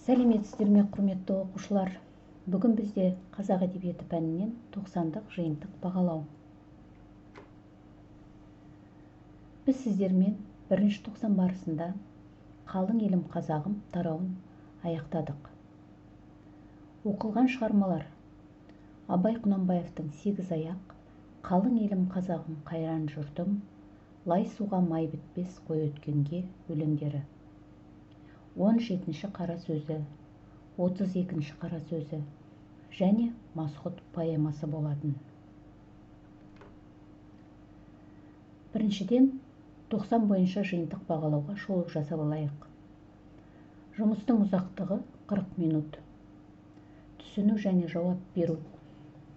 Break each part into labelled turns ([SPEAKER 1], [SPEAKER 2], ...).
[SPEAKER 1] Сәлеметсіздер ме, құрметті оқушылар? Бүгін бізде қазақ әдебиеті пәнінен 90-дық жиынтық бағалау. Біз сіздермен бірінші тоқсан барысында қалың елім қазағым тарауын аяқтадық. Оқылған шығармалар: Абай Құнанбаевтың «Сегіз аяқ», «Қалың елім қазағым қайран жұртым», «Лай суға май бітпес қой өткенге» өлеңдері. 17-ші қара сөзі, 32-ші қара сөзі және Масғұт поэмасы болатын. Біріншіден, 90 бойынша жиынтық бағалауға шолу жасап алайық. Жұмыстың ұзақтығы 40 минут. Түсіну және жауап беру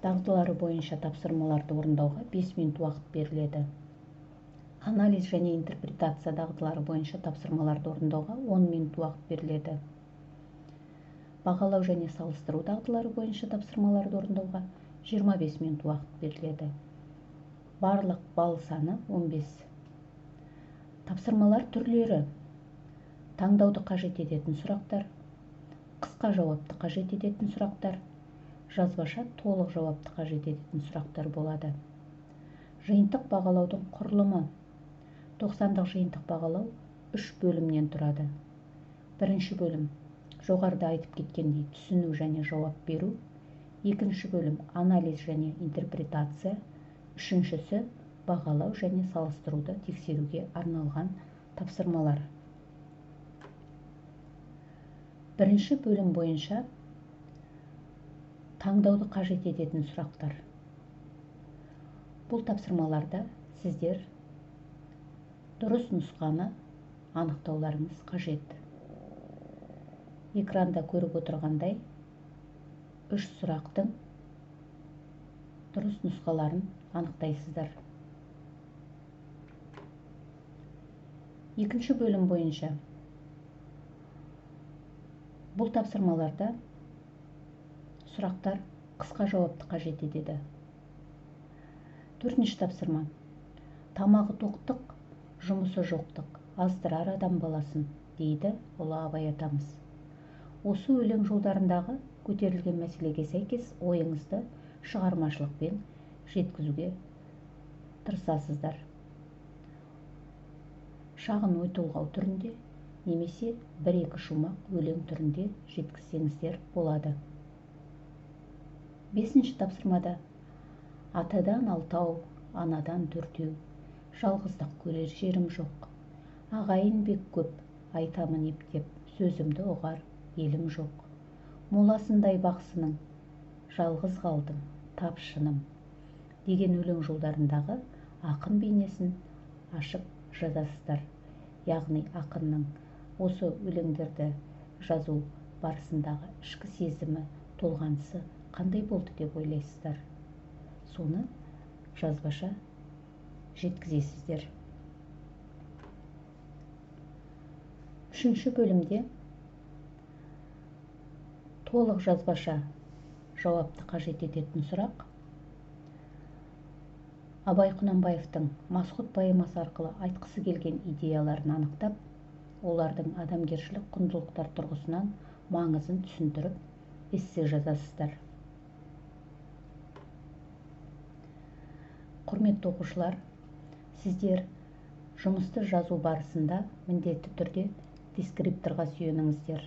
[SPEAKER 1] дағдылары бойынша тапсырмаларды орындауға 5 минут уақыт беріледі. Анализ және интерпретация дағдылары бойынша тапсырмаларды орындауға 10 минут уақыт беріледі. Бағалау және салыстыру дағдылары бойынша тапсырмаларды орындауға 25 минут уақыт беріледі. Барлық балл саны 15. Тапсырмалар түрлері: таңдауды қажет ететін сұрақтар, қысқа жауапты қажет ететін сұрақтар, жазбаша толық жауапты қажет ететін сұрақтар болады. Жиынтық бағалаудың құрылымы: 90-дық жиынтық бағалау 3 бөлімнен тұрады. Бірінші бөлім жоғарыда айтып кеткендей түсіну және жауап беру. Екінші бөлім анализ және интерпретация. Үшіншісі бағалау және салыстыруды тексеруге арналған тапсырмалар. Бірінші бөлім бойынша таңдауды қажет ететін сұрақтар. Бұл тапсырмаларда сіздер дұрыс нұсқаны анықтауларыңыз қажет. Экранда көріп отырғандай 3 сұрақтың дұрыс нұсқаларын анықтайсыздар. Екінші бөлім бойынша бұл тапсырмаларда сұрақтар қысқа жауапты қажет етеді. Төртінші тапсырма: тамағы тоқтық, жұмысы жоқтық, аздырар адам баласын, дейді ұлы Абай атамыз. Осы өлең жолдарындағы көтерілген мәселеге сәйкес ойыңызды шығармашылықпен жеткізуге тырысасыздар. Шағын ой толғау түрінде немесе 1-2 шумақ өлең түрінде жеткізсеңіздер болады. Бесінші тапсырмада: атадан 6, анадан 4, жалғыздық көрер жерім жоқ, ағайын бек көп, айтамын ептеп, сөзімді ұғар елім жоқ, моласындай бақсының, жалғыз қалдым, тапшыным, деген өлең жолдарындағы ақын бейнесін ашып жазасыздар. Яғни ақынның осы өлеңдерді жазу барысындағы ішкі сезімі, толғанысы қандай болды деп ойлайсыздар? Соны жазбаша жеткізесіздер. Үшінші бөлімде толық жазбаша жауапты қажет ететін сұрақ: Абай Құнанбаевтың Масғұт поэмасы арқылы айтқысы келген идеяларын анықтап, олардың адамгершілік құндылықтар тұрғысынан маңызын түсіндіріп, эссе жазасыздар. Құрметті оқушылар, сіздер жұмысты жазу барысында міндетті түрде дескрипторға сүйеніңіздер.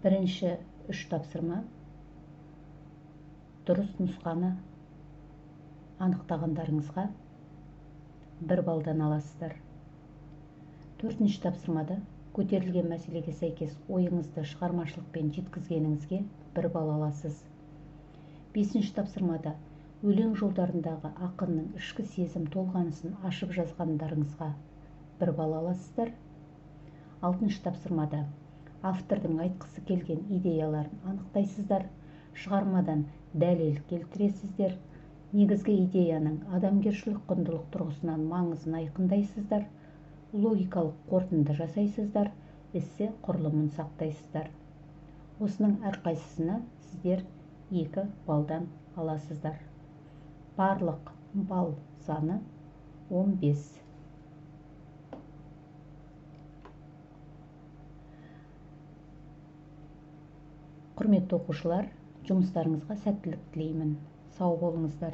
[SPEAKER 1] Бірінші 3 тапсырма дұрыс нұсқаны анықтағандарыңызға 1 балдан аласыздар. 4-ші тапсырмада көтерілген мәселеге сәйкес ойыңызды шығармашылықпен жеткізгеніңізге 1 балл аласыз. 5-ші тапсырмада өлең жолдарындағы ақынның ішкі сезім толғанысын ашып жазғандарыңызға 1 балл аласыздар. 6-ші тапсырмада автордың айтқысы келген идеяларын анықтайсыздар, шығармадан дәлел келтіресіздер, негізгі идеяның адамгершілік құндылық тұрғысынан маңызын айқындайсыздар, логикалық қорытынды жасайсыздар, эссе құрылымын сақтайсыздар. Осының әрқайсысына сіздер 2 балдан аласыздар. Барлық балл саны 15. Құрметті оқушылар, жұмыстарыңызға сәттілік тілеймін. Сау болыңыздар.